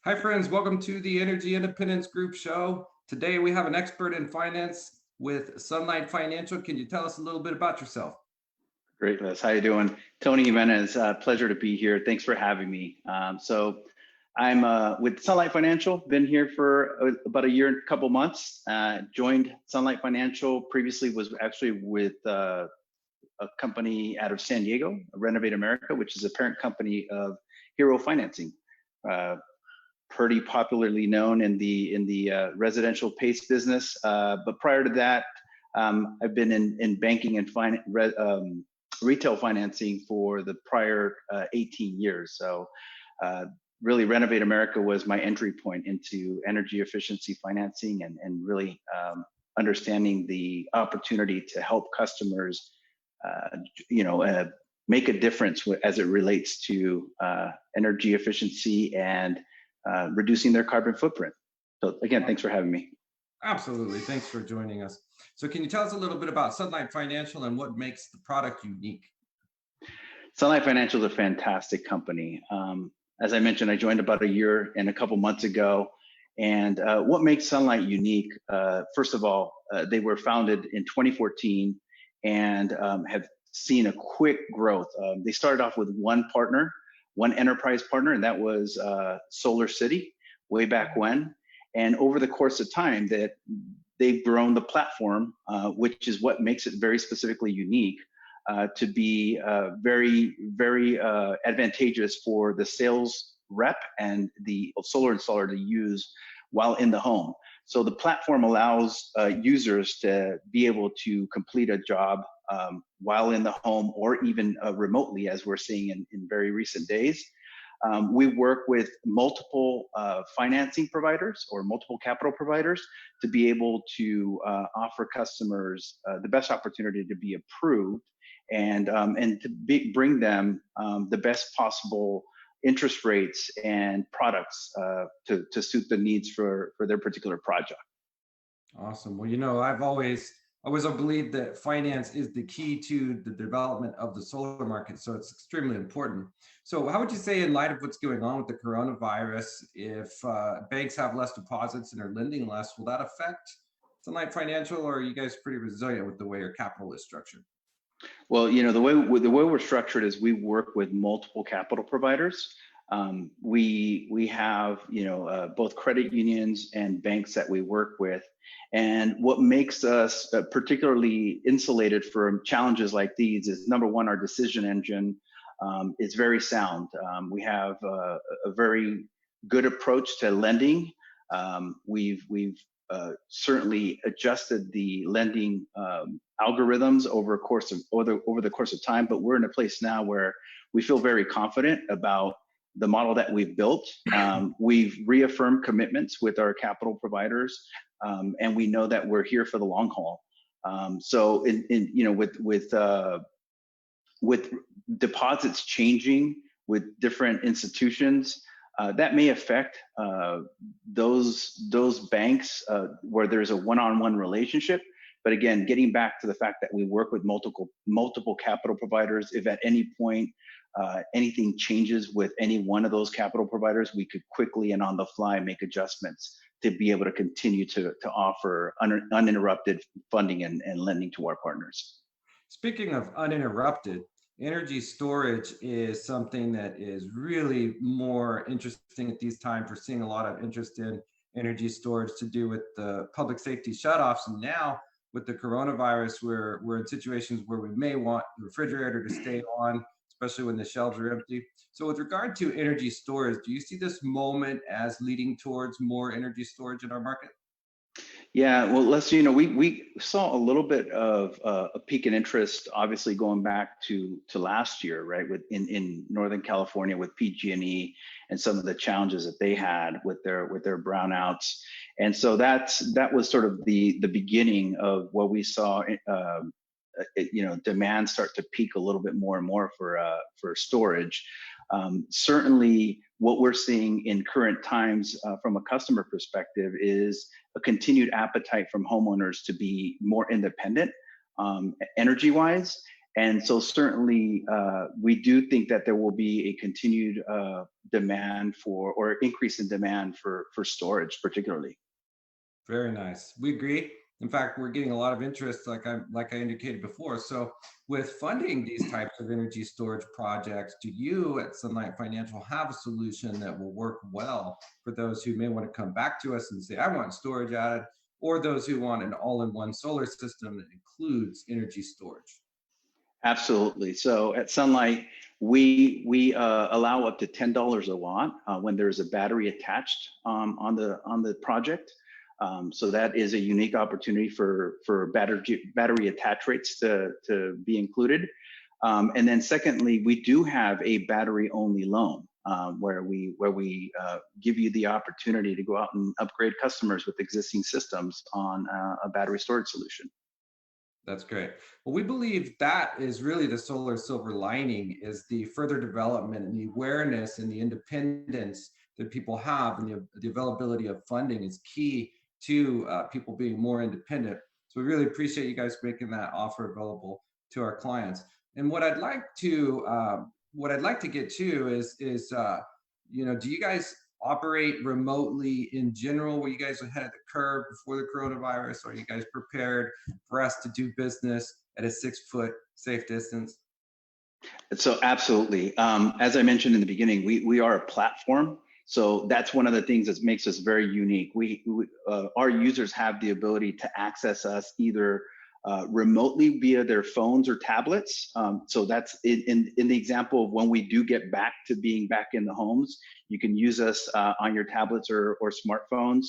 Hi, friends. Welcome to the Energy Independence Group show. Today, we have an expert in finance with Sunlight Financial. Can you tell us a little bit about yourself? Great, Liz. How you doing? Tony Jimenez, pleasure to be here. Thanks for having me. I'm with Sunlight Financial, been here for about a year and a couple months. Joined Sunlight Financial, previously was actually with a company out of San Diego, Renovate America, which is a parent company of Hero Financing. Pretty popularly known in the residential PACE business. But prior to that, I've been in banking and retail financing for the prior 18 years. So really Renovate America was my entry point into energy efficiency financing and really understanding the opportunity to help customers, make a difference as it relates to energy efficiency and reducing their carbon footprint. So again, thanks for having me. Absolutely. Thanks for joining us. So, can you tell us a little bit about Sunlight Financial and what makes the product unique? Sunlight Financial is a fantastic company. As I mentioned, I joined about a year and a couple months ago. And what makes Sunlight unique, first of all, they were founded in 2014 and have seen a quick growth. They started off with one partner, one enterprise partner, and that was Solar City way back when. And over the course of time, that they've grown the platform, which is what makes it very specifically unique, to be very, very advantageous for the sales rep and the solar installer to use while in the home. So the platform allows users to be able to complete a job while in the home or even remotely, as we're seeing in very recent days. We work with multiple financing providers or multiple capital providers to be able to offer customers the best opportunity to be approved and to bring them the best possible interest rates and products to suit the needs for their particular project. Awesome. Well, I've always believed that finance is the key to the development of the solar market, so it's extremely important. So, how would you say, in light of what's going on with the coronavirus, if banks have less deposits and are lending less, will that affect Sunlight Financial, or are you guys pretty resilient with the way your capital is structured? Well, the way we're structured is we work with multiple capital providers. We have both credit unions and banks that we work with, and what makes us particularly insulated from challenges like these is, number one, our decision engine is very sound. We have a very good approach to lending. We've certainly adjusted the lending algorithms over the course of time, but we're in a place now where we feel very confident about the model that we've built. We've reaffirmed commitments with our capital providers, and we know that we're here for the long haul. So, with deposits changing with different institutions, that may affect those banks where there's a one-on-one relationship. But again, getting back to the fact that we work with multiple capital providers, if at any point anything changes with any one of those capital providers, we could quickly and on the fly make adjustments to be able to continue to offer uninterrupted funding and lending to our partners. Speaking of uninterrupted, energy storage is something that is really more interesting at these times. We're seeing a lot of interest in energy storage to do with the public safety shutoffs. And now with the coronavirus, we're in situations where we may want the refrigerator to stay on, especially when the shelves are empty. So with regard to energy storage, do you see this moment as leading towards more energy storage in our market? Yeah, well, we saw a little bit of a peak in interest, obviously going back to last year, right? In Northern California with PG&E and some of the challenges that they had with their brownouts, and so that was sort of the beginning of what we saw. Demand start to peak a little bit more and more for storage. Certainly, what we're seeing in current times from a customer perspective is a continued appetite from homeowners to be more independent energy-wise, And so certainly we do think that there will be a continued demand for, or increase in demand for storage particularly. Very nice. We agree. In fact, we're getting a lot of interest, like I indicated before. So, with funding these types of energy storage projects, do you at Sunlight Financial have a solution that will work well for those who may want to come back to us and say, "I want storage added," or those who want an all-in-one solar system that includes energy storage? Absolutely. So at Sunlight, we allow up to $10 a watt when there's a battery attached on the project. So that is a unique opportunity for battery attach rates to be included. And then secondly, we do have a battery only loan where we give you the opportunity to go out and upgrade customers with existing systems on a battery storage solution. That's great. Well, we believe that is really the solar silver lining is the further development and the awareness and the independence that people have and the availability of funding is key to people being more independent. So we really appreciate you guys making that offer available to our clients. And what I'd like to get to is do you guys operate remotely in general? Were you guys ahead of the curve before the coronavirus? Or are you guys prepared for us to do business at a 6 foot safe distance? So absolutely. As I mentioned in the beginning, we are a platform. So that's one of the things that makes us very unique. Our users have the ability to access us either remotely via their phones or tablets. So that's in the example of when we do get back to being back in the homes, you can use us on your tablets or smartphones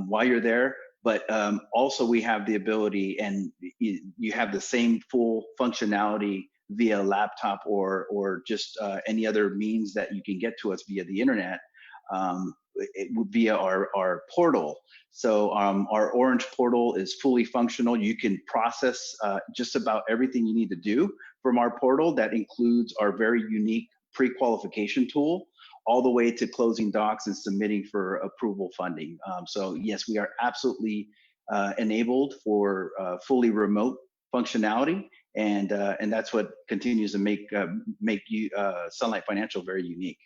while you're there. But also we have the ability, and you have the same full functionality via laptop or just any other means that you can get to us via the internet via our portal. So our Orange portal is fully functional. You can process just about everything you need to do from our portal. That includes our very unique pre-qualification tool, all the way to closing docs and submitting for approval funding. So yes, we are absolutely enabled for fully remote functionality, and that's what continues to make Sunlight Financial very unique.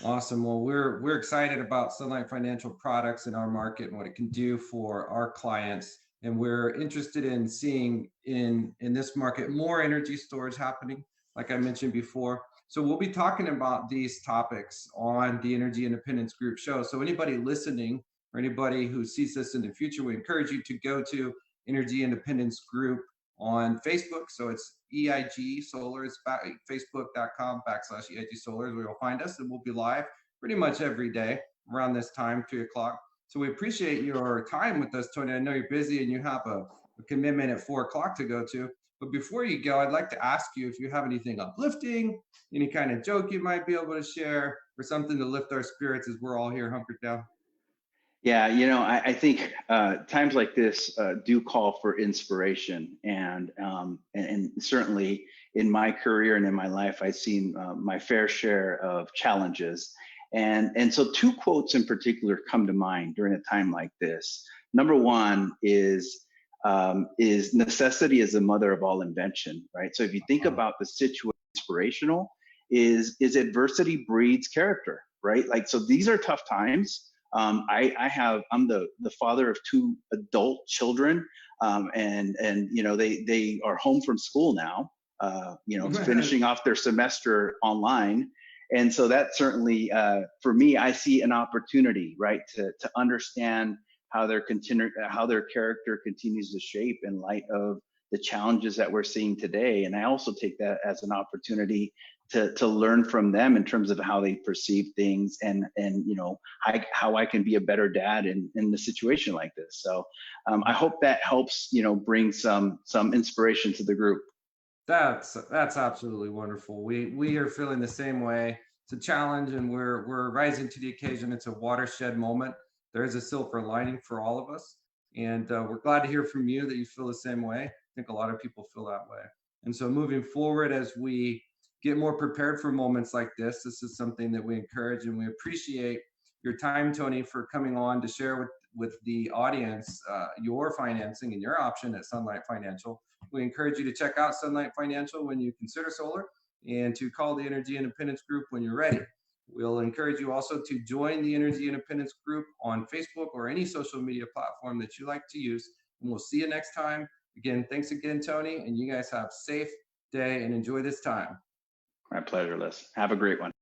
Awesome. Well, we're excited about Sunlight Financial products in our market and what it can do for our clients. And we're interested in seeing in this market more energy storage happening, like I mentioned before. So we'll be talking about these topics on the Energy Independence Group show. So anybody listening or anybody who sees this in the future, we encourage you to go to Energy Independence Group on Facebook. So it's EIG Solar. It's facebook.com/EIG Solar is where you'll find us. And we'll be live pretty much every day around this time, 3 o'clock. So we appreciate your time with us, Tony. I know you're busy and you have a commitment at 4 o'clock to go to. But before you go, I'd like to ask you if you have anything uplifting, any kind of joke you might be able to share, or something to lift our spirits as we're all here hunkered down. Yeah, I think times like this do call for inspiration, and certainly in my career and in my life, I've seen my fair share of challenges, and so two quotes in particular come to mind during a time like this. Number one is necessity is the mother of all invention, right? So if you think about the situation, inspirational is adversity breeds character, right? Like, so these are tough times. I'm the father of two adult children, and they are home from school now, finishing off their semester online, and so that certainly for me, I see an opportunity, right, to understand how their character continues to shape in light of the challenges that we're seeing today, and I also take that as an opportunity to learn from them in terms of how they perceive things, and how I can be a better dad in a situation like this. So I hope that helps bring some inspiration to the group. That's absolutely wonderful. We are feeling the same way. It's a challenge, and we're rising to the occasion. It's a watershed moment. There is a silver lining for all of us, and we're glad to hear from you that you feel the same way. I think a lot of people feel that way. And so moving forward, as we get more prepared for moments like this is something that we encourage and we appreciate your time, Tony, for coming on to share with the audience your financing and your option at Sunlight Financial. We encourage you to check out Sunlight Financial when you consider solar, and to call the Energy Independence Group when you're ready. We'll encourage you also to join the Energy Independence Group on Facebook or any social media platform that you like to use. And we'll see you next time. Again, thanks again, Tony, and you guys have a safe day and enjoy this time. My pleasure, Liz. Have a great one.